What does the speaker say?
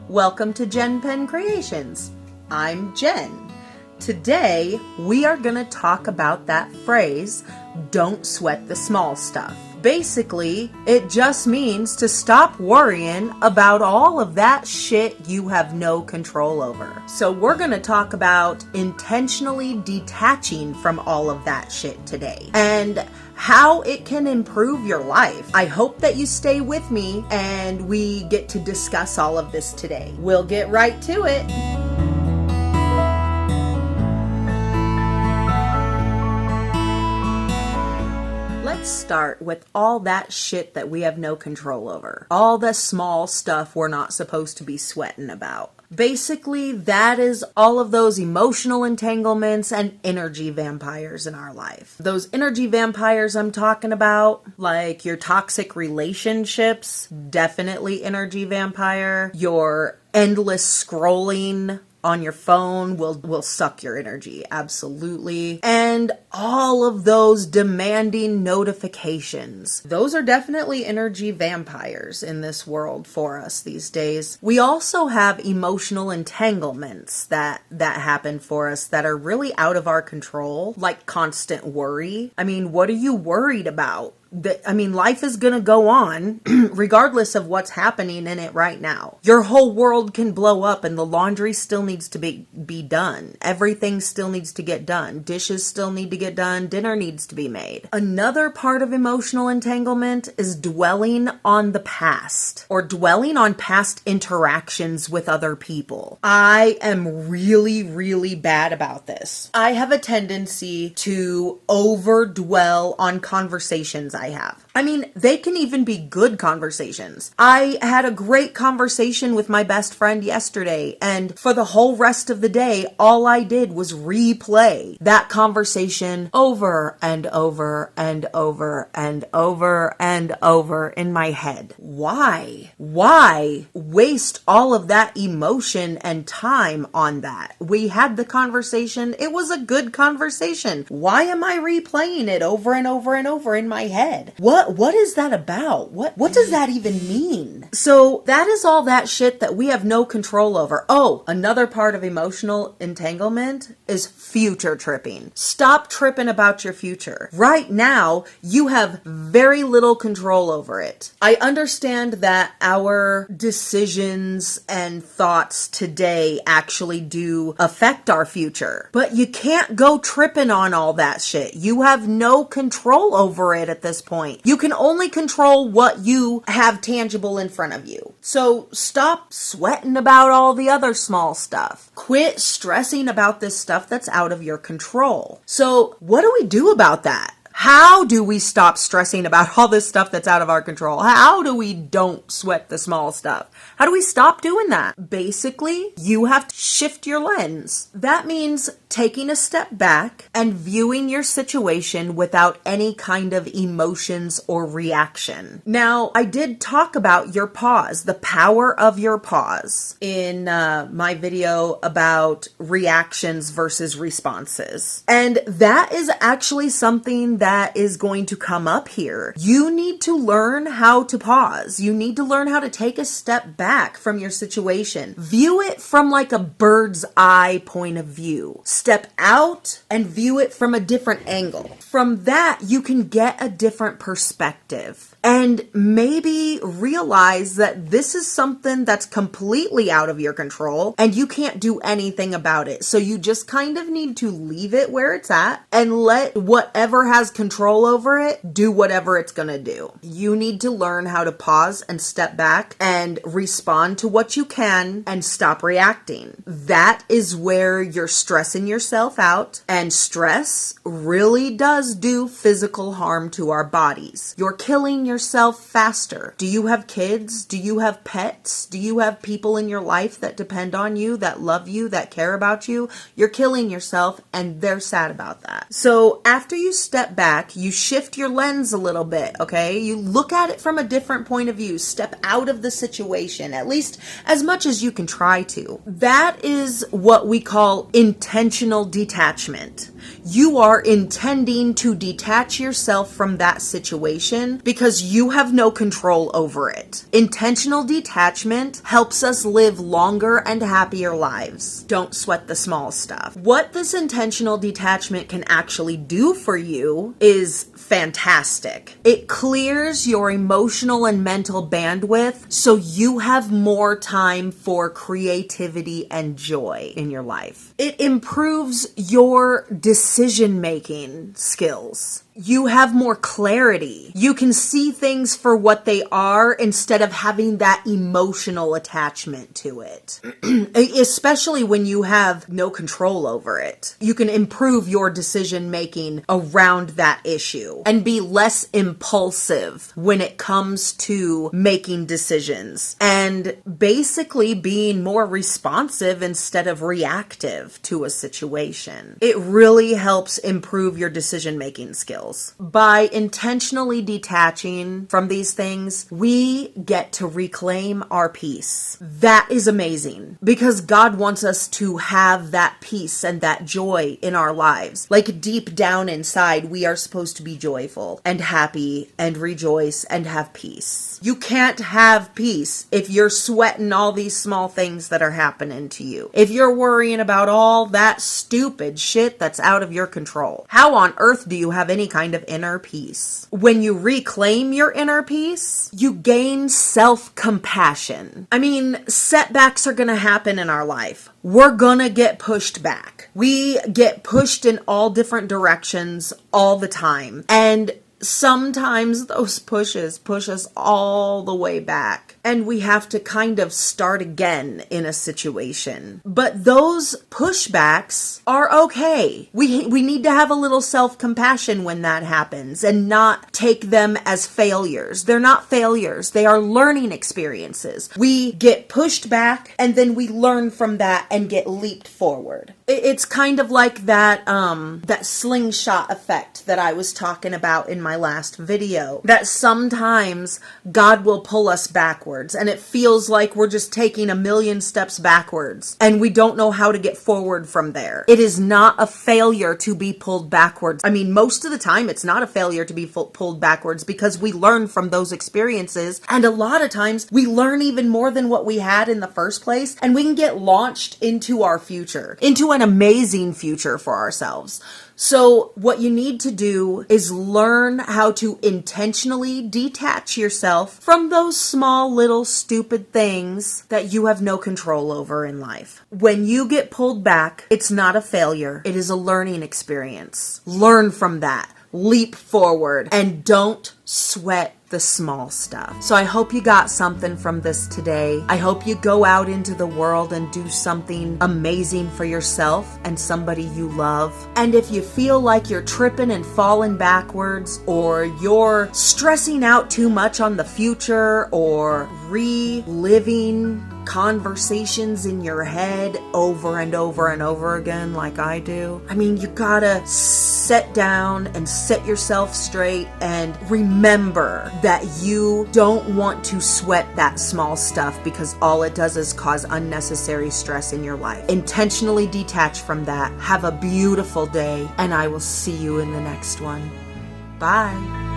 Welcome to JenPenCreations. I'm Jen. Today, we are going to talk about that phrase, don't sweat the small stuff. Basically, it just means to stop worrying about all of that shit you have no control over. So we're going to talk about intentionally detaching from all of that shit today and how it can improve your life. I hope that you stay with me and we get to discuss all of this today. We'll get right to it. Let's start with all that shit that we have no control over. All the small stuff we're not supposed to be sweating about. Basically, that is all of those emotional entanglements and energy vampires in our life. Those energy vampires I'm talking about, like your toxic relationships, definitely energy vampire. Your endless scrolling on your phone will suck your energy, absolutely. And all of those demanding notifications. Those are definitely energy vampires in this world for us these days. We also have emotional entanglements that happen for us that are really out of our control, like constant worry. I mean, what are you worried about? Life is gonna go on regardless of what's happening in it right now. Your whole world can blow up and the laundry still needs to be done. Everything still needs to get done. Dishes still need to get done. Dinner needs to be made. Another part of emotional entanglement is dwelling on the past or dwelling on past interactions with other people. I am really, really bad about this. I have a tendency to over dwell on conversations I have. I mean, they can even be good conversations. I had a great conversation with my best friend yesterday, and for the whole rest of the day, all I did was replay that conversation over and over and over and over and over in my head. Why? Why waste all of that emotion and time on that? We had the conversation. It was a good conversation. Why am I replaying it over and over and over in my head? What is that about? What does that even mean? So that is all that shit that we have no control over. Oh, another part of emotional entanglement is future tripping. Stop tripping about your future. Right now, you have very little control over it. I understand that our decisions and thoughts today actually do affect our future, but you can't go tripping on all that shit. You have no control over it at this point. You can only control what you have tangible in front of you. So stop sweating about all the other small stuff. Quit stressing about this stuff that's out of your control. So what do we do about that? How do we stop stressing about all this stuff that's out of our control? How do we don't sweat the small stuff? How do we stop doing that? Basically, you have to shift your lens. That means taking a step back and viewing your situation without any kind of emotions or reaction. Now, I did talk about your pause, the power of your pause in my video about reactions versus responses. And that is actually something that is going to come up here. You need to learn how to pause. You need to learn how to take a step back from your situation. View it from like a bird's eye point of view. Step out and view it from a different angle. From that, you can get a different perspective and maybe realize that this is something that's completely out of your control and you can't do anything about it. So you just kind of need to leave it where it's at and let whatever has control over it do whatever it's gonna do. You need to learn how to pause and step back and respond to what you can and stop reacting. That is where you're stressing yourself out, and stress really does do physical harm to our bodies. You're killing yourself faster. Do you have kids? Do you have pets? Do you have people in your life that depend on you, that love you, that care about you? You're killing yourself and they're sad about that. So after you step back, you shift your lens a little bit, okay? You look at it from a different point of view. Step out of the situation, at least as much as you can try to. That is what we call intentional detachment. You are intending to detach yourself from that situation because you have no control over it. Intentional detachment helps us live longer and happier lives. Don't sweat the small stuff. What this intentional detachment can actually do for you is fantastic. It clears your emotional and mental bandwidth so you have more time for creativity and joy in your life. It improves your decision-making skills. You have more clarity. You can see things for what they are instead of having that emotional attachment to it. Especially when you have no control over it. You can improve your decision making around that issue and be less impulsive when it comes to making decisions and basically being more responsive instead of reactive to a situation. It really helps improve your decision making skills. By intentionally detaching from these things, we get to reclaim our peace. That is amazing because God wants us to have that peace and that joy in our lives. Like deep down inside, we are supposed to be joyful and happy and rejoice and have peace. You can't have peace if you're sweating all these small things that are happening to you. If you're worrying about all that stupid shit that's out of your control. How on earth do you have any kind of inner peace? When you reclaim your inner peace, you gain self-compassion. I mean, setbacks are going to happen in our life. We're going to get pushed back. We get pushed in all different directions all the time. And sometimes those pushes push us all the way back. And we have to kind of start again in a situation. But those pushbacks are okay. We need to have a little self-compassion when that happens and not take them as failures. They're not failures. They are learning experiences. We get pushed back and then we learn from that and get leaped forward. It's kind of like that slingshot effect that I was talking about in my last video. That sometimes God will pull us backwards. And it feels like we're just taking a million steps backwards and we don't know how to get forward from there. It is not a failure to be pulled backwards. I mean, most of the time it's not a failure to be pulled backwards because we learn from those experiences. And a lot of times we learn even more than what we had in the first place, and we can get launched into our future, into an amazing future for ourselves. So what you need to do is learn how to intentionally detach yourself from those small little stupid things that you have no control over in life. When you get pulled back, it's not a failure. It is a learning experience. Learn from that. Leap forward and don't sweat the small stuff. So I hope you got something from this today. I hope you go out into the world and do something amazing for yourself and somebody you love. And if you feel like you're tripping and falling backwards, or you're stressing out too much on the future, or reliving conversations in your head over and over and over again like I do, I mean, you gotta sit down and set yourself straight and remember that you don't want to sweat that small stuff because all it does is cause unnecessary stress in your life. Intentionally detach from that. Have a beautiful day, and I will see you in the next one. Bye.